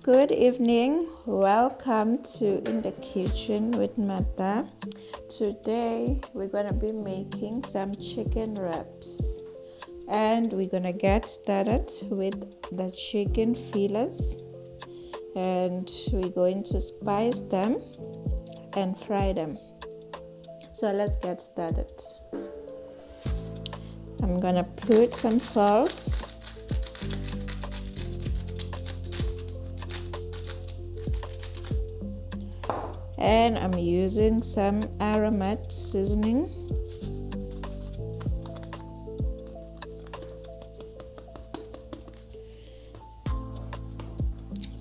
Good evening. Welcome to In the Kitchen with Mata. Today we're going to be making some chicken wraps. And we're going to get started with the chicken fillets. And we're going to spice them and fry them. So let's get started. I'm going to put some salt. And I'm using some aromat seasoning.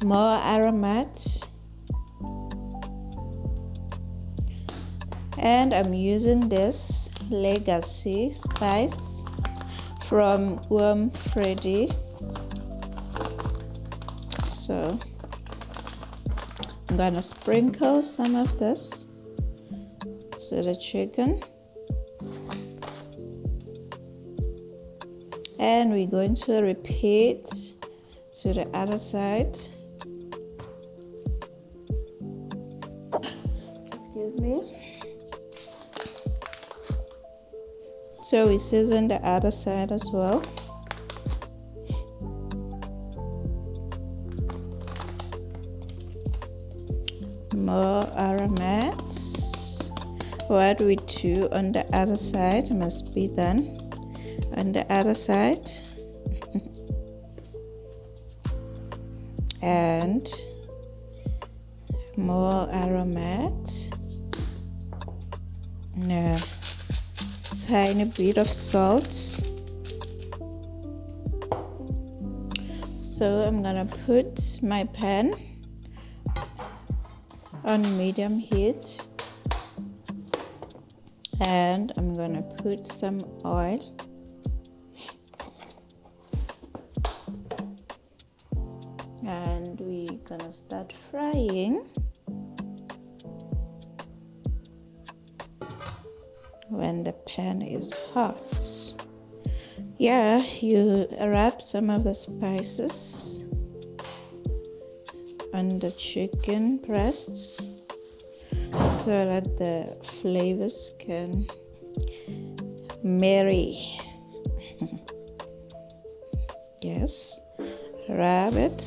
More aromat. And I'm using this legacy spice from Freddy. So I'm gonna sprinkle some of this to the chicken, and we're going to repeat to the other side. Excuse me. So we season the other side as well. More aromats. What we do on the other side must be done on the other side. And more aromat. Tiny bit of salt. So I'm gonna put my pan on medium heat, and I'm gonna put some oil, and we're gonna start frying. When the pan is hot, you wrap some of the spices on the chicken breasts so that the flavors can marry. Yes, wrap it.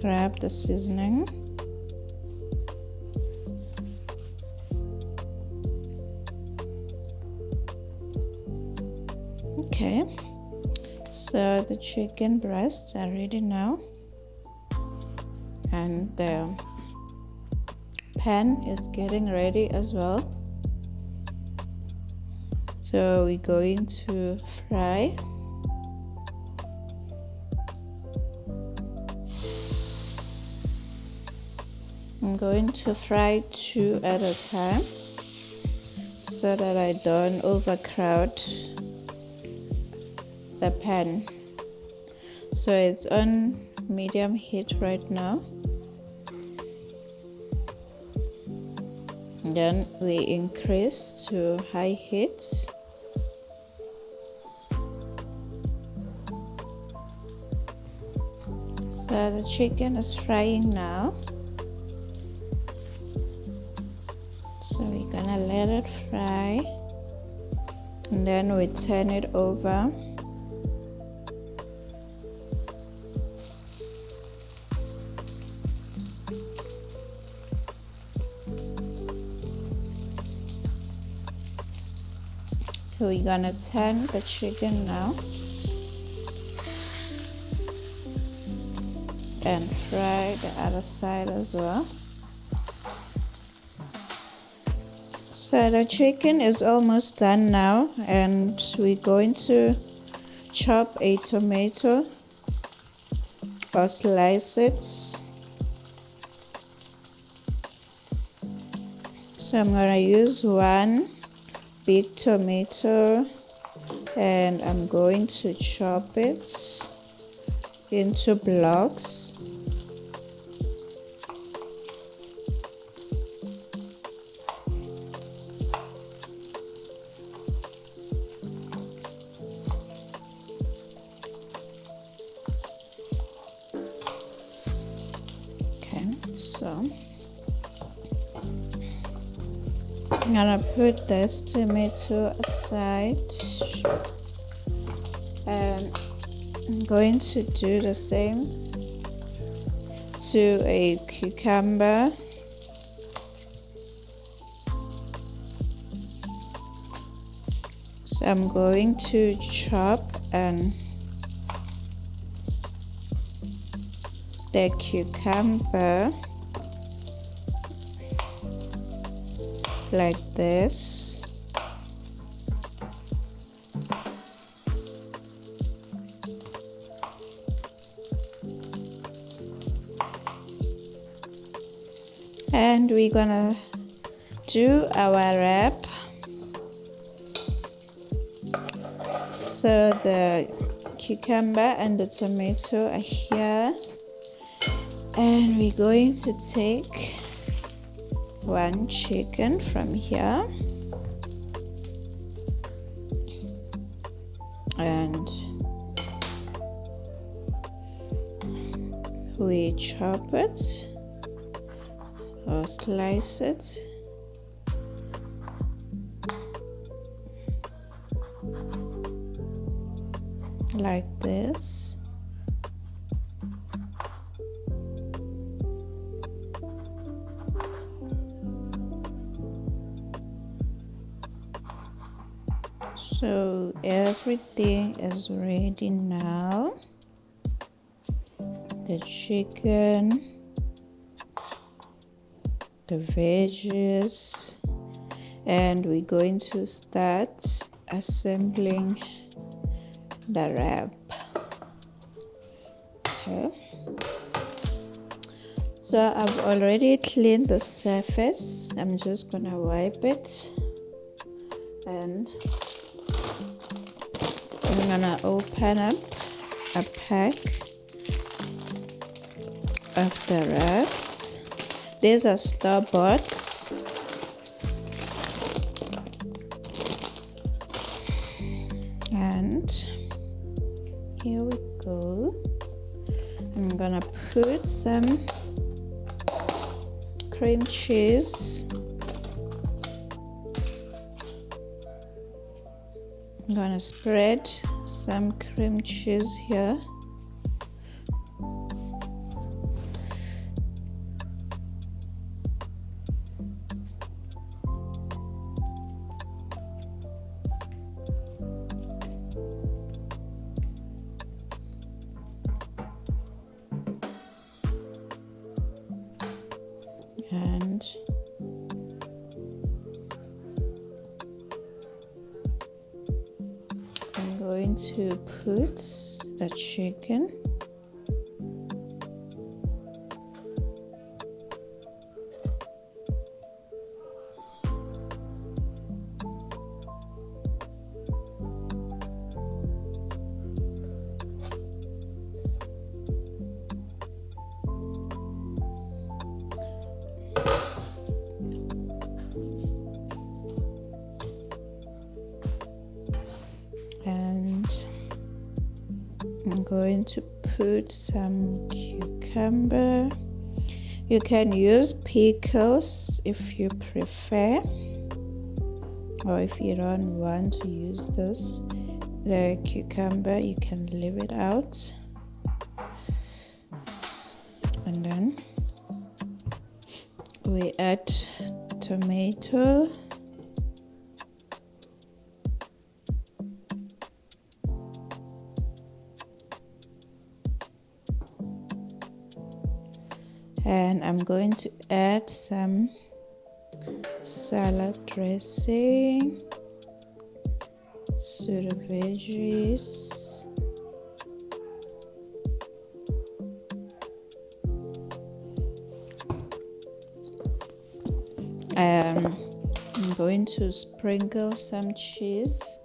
Wrap the seasoning. Okay. So the chicken breasts are ready now, and the pan is getting ready as well. So we're going to fry. I'm going to fry 2 at a time so that I don't overcrowd the pan. So it's on medium heat right now. Then we increase to high heat. So the chicken is frying now. So we're gonna let it fry, and then we turn it over. So we're gonna turn the chicken now and fry the other side as well. So the chicken is almost done now, and we're going to chop a tomato or slice it. So I'm gonna use 1 big tomato, and I'm going to chop it into blocks. I'm gonna put this tomato aside, and I'm going to do the same to a cucumber. So I'm going to chop and the cucumber like this. And we're gonna do our wrap. So the cucumber and the tomato are here, and we're going to take one chicken from here and we chop it or slice it. Like this. So everything is ready now. The chicken, the veggies, and we're going to start assembling the wrap. Okay, so I've already cleaned the surface. I'm just gonna wipe it, and I'm gonna open up a pack of the wraps. These are store-bought. And here we go. I'm gonna put some cream cheese. I'm gonna spread some cream cheese here. And I'm going to put the chicken. And I'm going to put some cucumber. You can use pickles if you prefer, or if you don't want to use this, the cucumber, you can leave it out. And then we add tomato. And I'm going to add some salad dressing to the veggies. I'm going to sprinkle some cheese.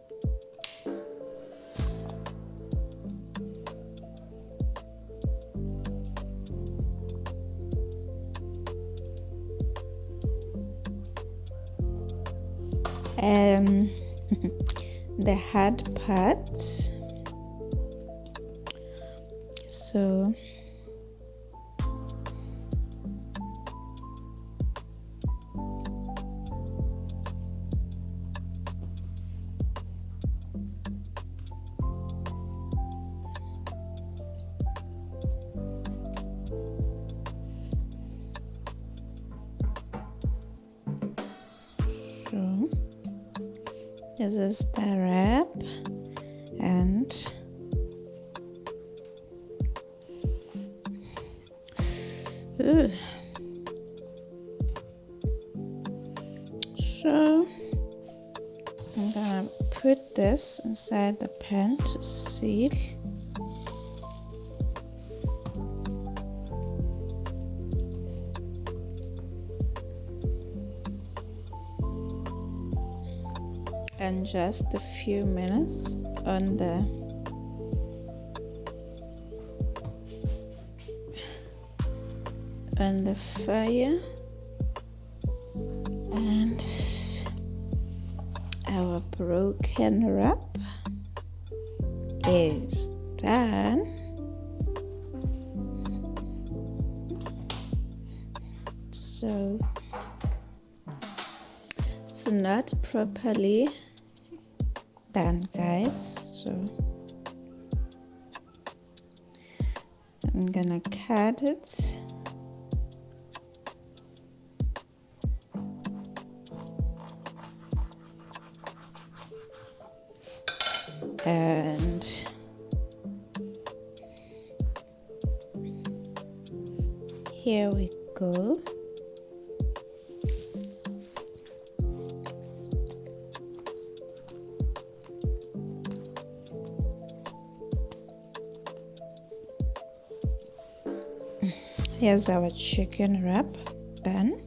And the hard part. So So this is the wrap, and so I'm gonna put this inside the pan to seal. And just a few minutes on the fire, and our broken wrap is done. So it's not properly done, guys, so I'm gonna cut it. And here we go. Here's our chicken wrap done.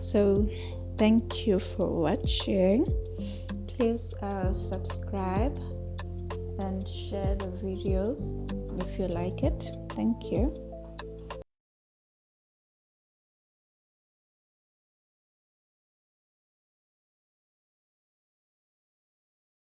So thank you for watching. Please subscribe and share the video if you like it. Thank you.